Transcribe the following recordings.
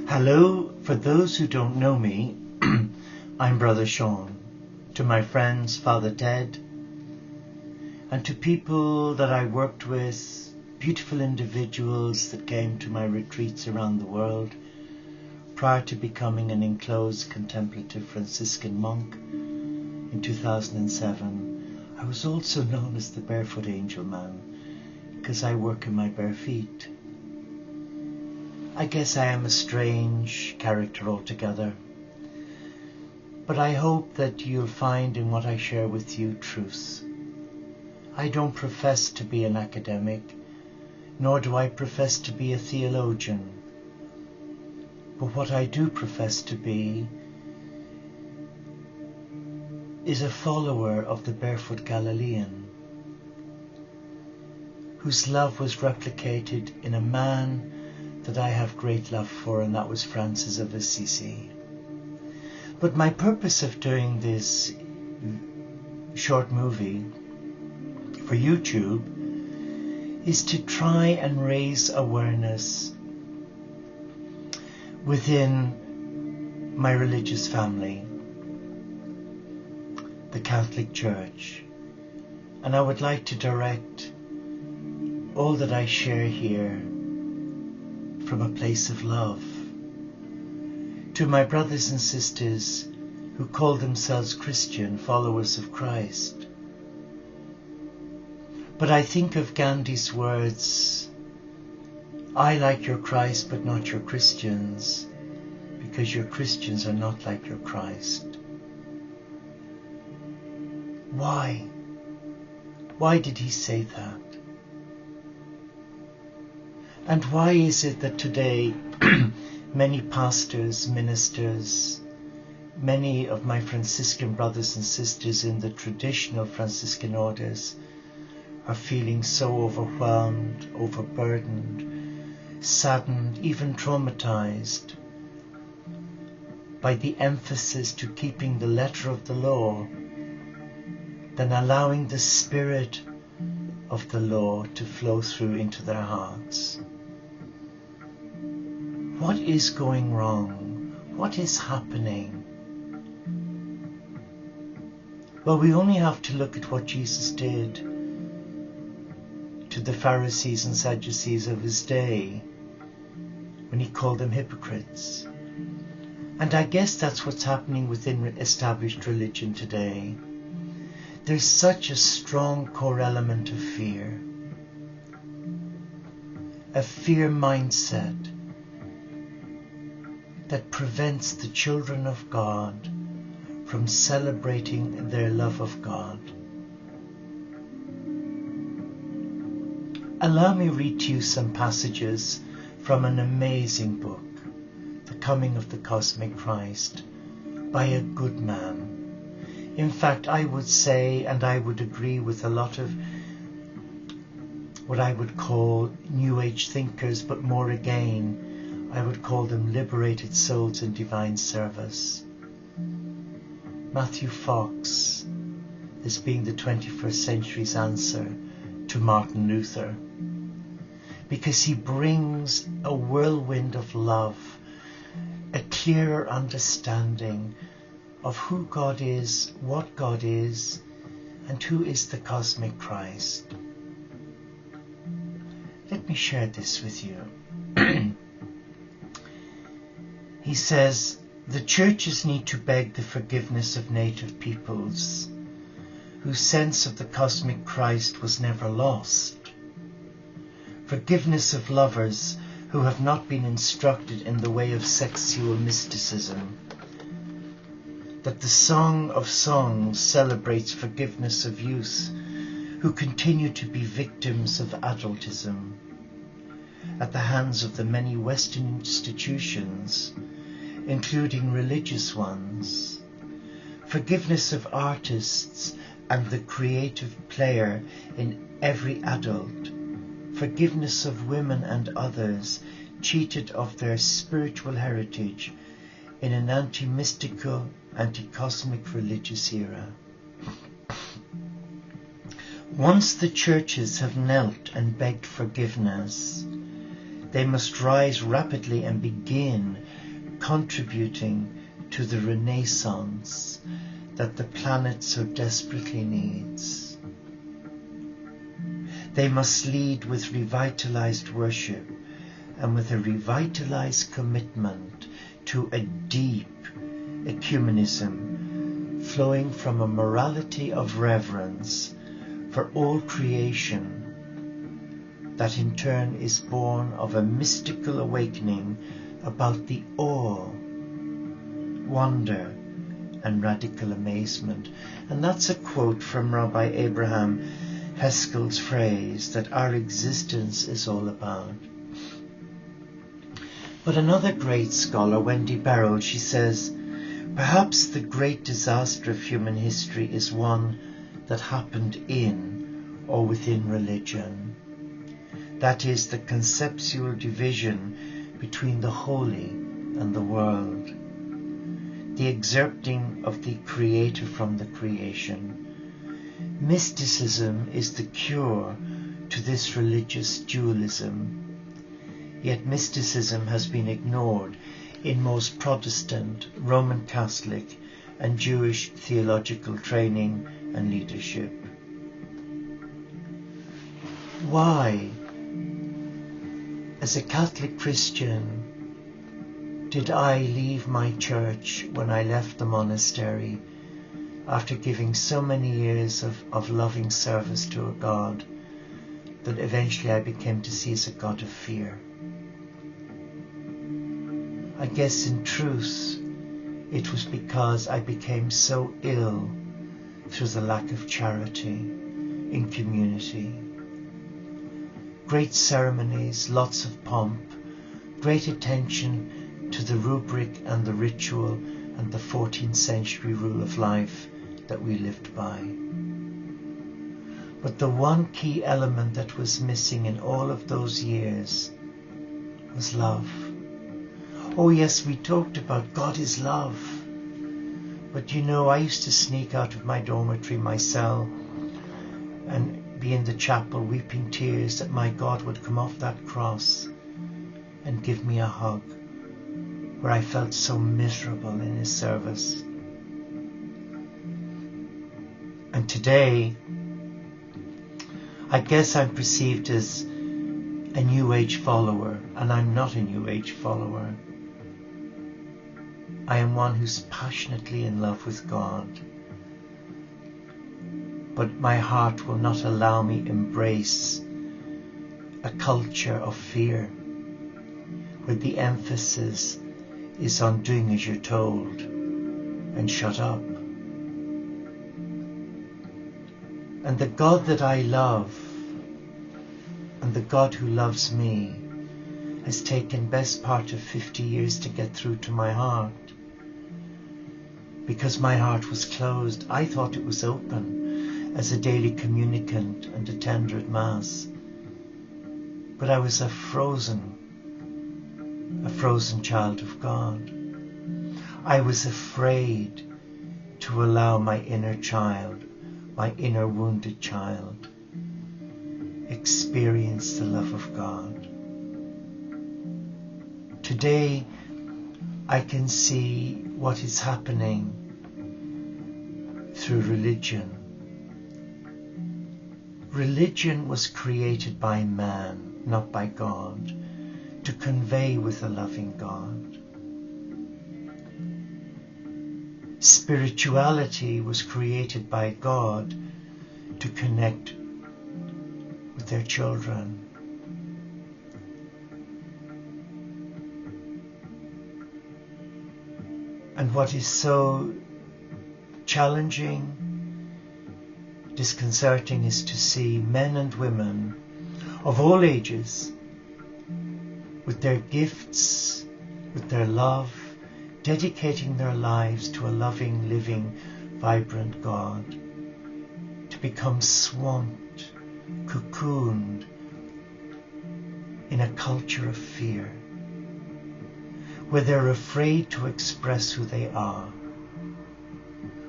Hello, for those who don't know me, I'm Brother Sean. To my friends, Father Ted, and to people that I worked with, beautiful individuals that came to my retreats around the world prior to becoming an enclosed contemplative Franciscan monk in 2007. I was also known as the Barefoot Angel Man because I work in my bare feet. I guess I am a strange character altogether, but I hope that you'll find in what I share with you truths. I don't profess to be an academic, nor do I profess to be a theologian, but what I do profess to be is a follower of the Barefoot Galilean, whose love was replicated in a man that I have great love for, and that was Francis of Assisi. But my purpose of doing this short movie for YouTube is to try and raise awareness within my religious family, the Catholic Church, and I would like to direct all that I share here from a place of love to my brothers and sisters who call themselves Christian, followers of Christ. But I think of Gandhi's words, I like your Christ but not your Christians, because your Christians are not like your Christ. Why? Why did he say that? And why is it that today many pastors, ministers, many of my Franciscan brothers and sisters in the traditional Franciscan orders are feeling so overwhelmed, overburdened, saddened, even traumatized by the emphasis to keeping the letter of the law than allowing the spirit of the law to flow through into their hearts? What is going wrong? What is happening? Well, we only have to look at what Jesus did to the Pharisees and Sadducees of his day when he called them hypocrites. And I guess that's what's happening within established religion today. There's such a strong core element of fear. A fear mindset that prevents the children of God from celebrating their love of God. Allow me read to you some passages from an amazing book, The Coming of the Cosmic Christ, by a good man. In fact, I would say, and I would agree with a lot of what I would call New Age thinkers, but more again, I would call them liberated souls in divine service. Matthew Fox as being the 21st century's answer to Martin Luther, because he brings a whirlwind of love, a clearer understanding of who God is, what God is, and who is the cosmic Christ. Let me share this with you. He says, the churches need to beg the forgiveness of native peoples whose sense of the cosmic Christ was never lost. Forgiveness of lovers who have not been instructed in the way of sexual mysticism. That the Song of Songs celebrates forgiveness of youth who continue to be victims of adultism at the hands of the many Western institutions, including religious ones. Forgiveness of artists and the creative player in every adult. Forgiveness of women and others cheated of their spiritual heritage in an anti-mystical, anti-cosmic religious era. Once the churches have knelt and begged forgiveness, They must rise rapidly and begin contributing to the renaissance that the planet so desperately needs. They must lead with revitalized worship and with a revitalized commitment to a deep ecumenism flowing from a morality of reverence for all creation that in turn is born of a mystical awakening about the awe, wonder, and radical amazement. And that's a quote from Rabbi Abraham Heskel's phrase that our existence is all about. But another great scholar, Wendy Barrow, she says, perhaps the great disaster of human history is one that happened in or within religion. That is, the conceptual division between the holy and the world, the excerpting of the creator from the creation. Mysticism is the cure to this religious dualism. Yet mysticism has been ignored in most Protestant, Roman Catholic, and Jewish theological training and leadership. Why, as a Catholic Christian, did I leave my church when I left the monastery after giving so many years of loving service to a God that eventually I became to see as a God of fear? I guess in truth, it was because I became so ill through the lack of charity in community. Great ceremonies, lots of pomp, great attention to the rubric and the ritual and the 14th century rule of life that we lived by. But the one key element that was missing in all of those years was love. Oh yes, we talked about God is love. But you know, I used to sneak out of my dormitory, my cell, and be in the chapel weeping tears that my God would come off that cross and give me a hug, where I felt so miserable in his service. And today, I guess I'm perceived as a New Age follower, and I'm not a New Age follower. I am one who's passionately in love with God. But my heart will not allow me embrace a culture of fear, where the emphasis is on doing as you're told and shut up. And the God that I love, and the God who loves me, has taken best part of 50 years to get through to my heart. Because my heart was closed, I thought it was open as a daily communicant and attender at Mass. But I was a frozen child of God. I was afraid to allow my inner child, my inner wounded child, experience the love of God. Today, I can see what is happening through religion. Religion was created by man, not by God, to convey with a loving God. Spirituality was created by God to connect with their children. And what is so challenging, disconcerting, is to see men and women of all ages, with their gifts, with their love, dedicating their lives to a loving, living, vibrant God, to become swamped, cocooned in a culture of fear, where they're afraid to express who they are,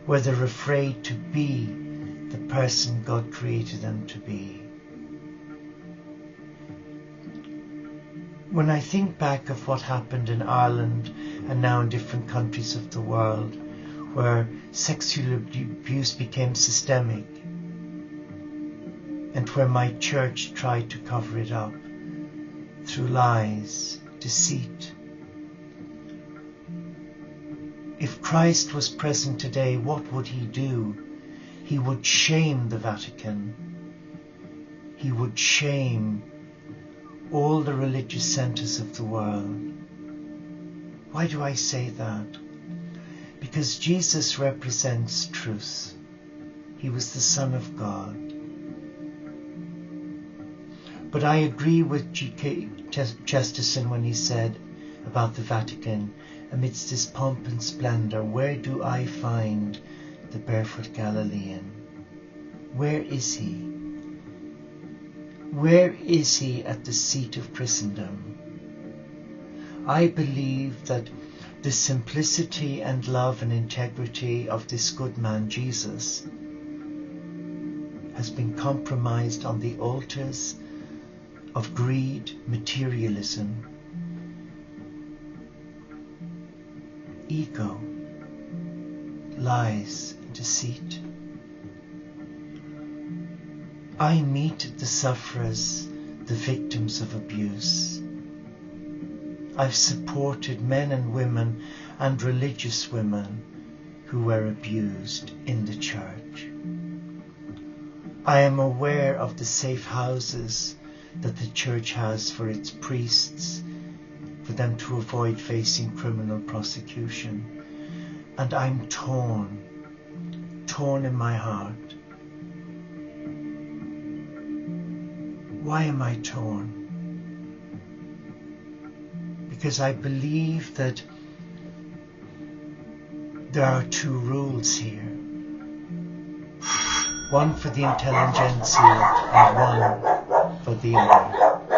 where they're afraid to be the person God created them to be. When I think back of what happened in Ireland and now in different countries of the world, where sexual abuse became systemic, and where my church tried to cover it up through lies, deceit. If Christ was present today, what would he do? He would shame the Vatican. He would shame all the religious centers of the world. Why do I say that? Because Jesus represents truth. He was the Son of God. But I agree with G.K. Chesterton when he said about the Vatican, amidst this pomp and splendor, where do I find the barefoot Galilean? Where is he? Where is he at the seat of Christendom? I believe that the simplicity and love and integrity of this good man Jesus has been compromised on the altars of greed, materialism, ego, lies, and deceit. I meet the sufferers, the victims of abuse. I've supported men and women and religious women who were abused in the church. I am aware of the safe houses that the church has for its priests, for them to avoid facing criminal prosecution. And I'm torn in my heart. Why am I torn? Because I believe that there are two rules here. One for the intelligentsia and one for the other.